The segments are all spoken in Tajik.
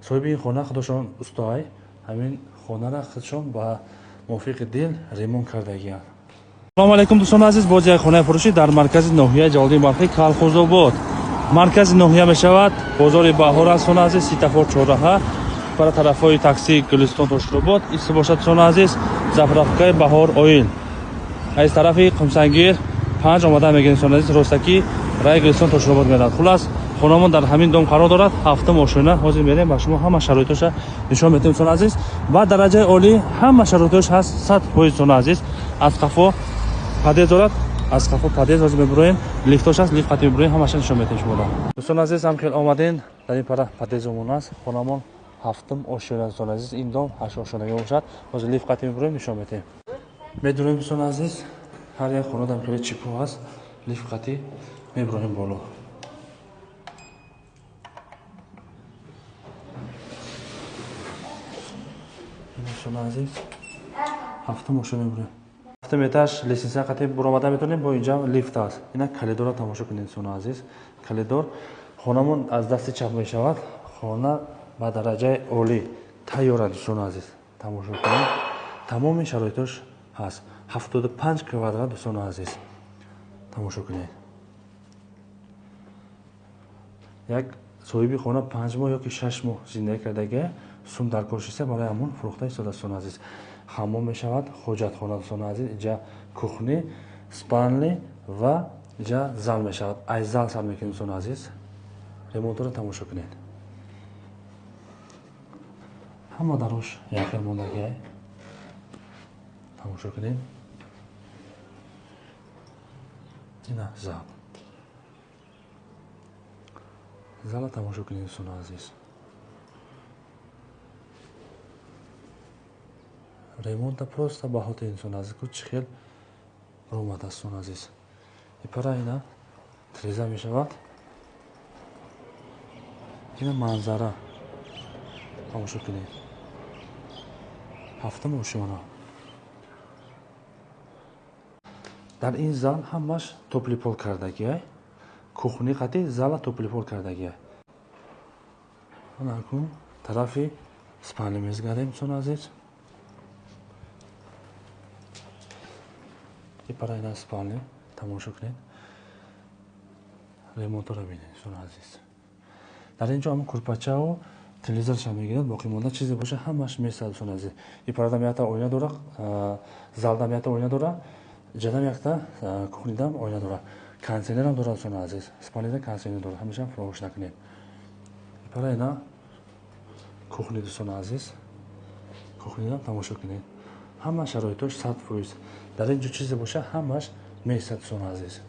صاحب این خانه خودشون استای همین خانه را خودشون با موافق دل ремонт کردگی‌اند. سلام علیکم دوستان عزیز، باز یک خانه فروشی در مرکز ناحیه جلدی بلخی کالخوزآباد. مرکز ناحیه میشود بازار بهار است دوستان عزیز، سیتافور چهارراه برای طرفای تاکسی گلستان تاشرباد ایست باشد دوستان عزیز. زفرافکای بهار اویل از طرفی قمسنگیر 5 آمده میگن دوستان عزیز، راستکی رای گلستان تاشرباد میاد. خلاص خونمون در همین دوم قرار دارد. هفته ماشینه حاضر میریم با شما همه شرایطش نشون میدیم دوستان عزیز. و درجه عالی همه شرایطش هست 100% دوستان عزیز. از قفا پدیز دارد، از قفا پدیز حاضر میبریم، لیفتاش هست، لیفت قطعی میبریم، همه نشون میدیم شما. دوستان عزیز هم خیلی آمدین در این پره پدیزمون است. خونمون هفتم آشیانه دوستان عزیز، این دوم 8 آشیانه باشد. حاضر لیفت قطعی میبریم نشون میدیم. میدونیم دوستان عزیز هر یک خونه دم خیلی چیپو هست، لیفت قطعی میبریم بالا. دوستان عزیز هفته ماشین میبریم، هفته میتاش لیسنس قطعی برآمده میتونیم. با اینجا لیفت است. اینا کلیدور را تماشا کنید دوستان عزیز. کلیدور خونمون از دست چپ میشود. خانه با درجه عالی تیار است دوستان عزیز. تماشا کنید، تمام شرایطش هست. 75 کوادرات دوستان عزیز. تماشا کنید. یک صاحب خانه 5 ماه یا که 6 ماه زندگی کردگی سوم در کارش برای همون فروخته است دوستان عزیز. حمام میشود، حاجت خانه دوستان عزیز. اینجا کухні، спальні و اینجا زال میشود. از زال سر میکنیم دوستان عزیز. ремонт رو تماشا کنید. همه دروش یک ماندگی تماشا کنید. اینا زال تماشا کنید دوستان عزیز. ремонт просто баҳоти инсон азиз ку чӣ хел ромад аст сон азиз. ипара ина треза мешавад. ина манзара тамошо кунед. ҳафта мошина дар ин зал ҳамаш топлипол кардагия. кухни қати зала топлипол кардагия. анакун тарафи спальни мезгарем сон азиз. ипара ина спальни тамошо кунед. ремонтро бинед сон азиз. дар инҷо ҳам курпачаву телевизорша мегирад. боқӣ монда чизе боша ҳамаш месад сон азиз. ипарада меята оина дора, залда меята оина дора, ҷадам якта кухнидам оина дора. кондитсионерам дора сон азиз. спальнида кондитсионер дора. ҳамеша фаромӯш накунед. ипара ина кухни дӯстон азиз. кухнидам тамошо кунед. ҳама шароитош 100%. дар ин ҷо чизе боша ҳамаш месад до'стон азиз.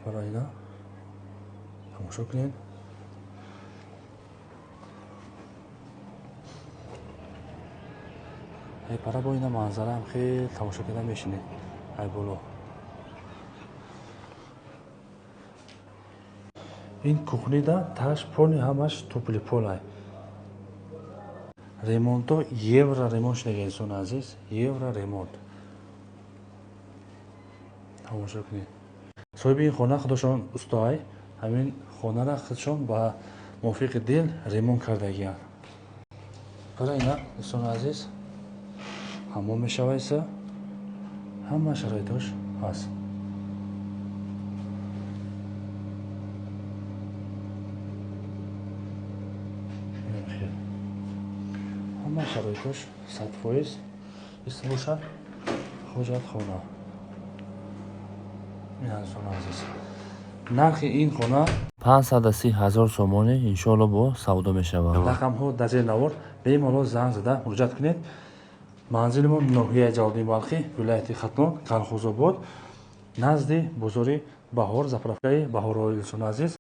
барои ина тамошо кунед. ай пара бо ина манзара ҳам хеле тамошо карда мешинед. ай боло. ин кухнида таш поли ҳамаш тупли полай. ремонто евро ремонт шудаги инсон азиз. евро ремонт. тамошо кунед. соҳиби ин хона худошон устой ҳамин хонара худшон ба мувофиқи дил ремонт кардагианд. барои ина дӯстон азиз ҳамон мешавайса ҳама шароитош ҳаст. ҳама шароитош 100% ист бошад. ҳоҷат хона. нархи ин хона 530,000 сомоне иншоалло бо савдо мешавад. рақамҳо дар зери навор бемалол занг зада муроҷиат кунед. манзилимон ноҳияи ҷалби балхи, вилояти Хатлон, Калхозобод, назди бозори Баҳор, заправкаи Баҳорои до'стон азиз.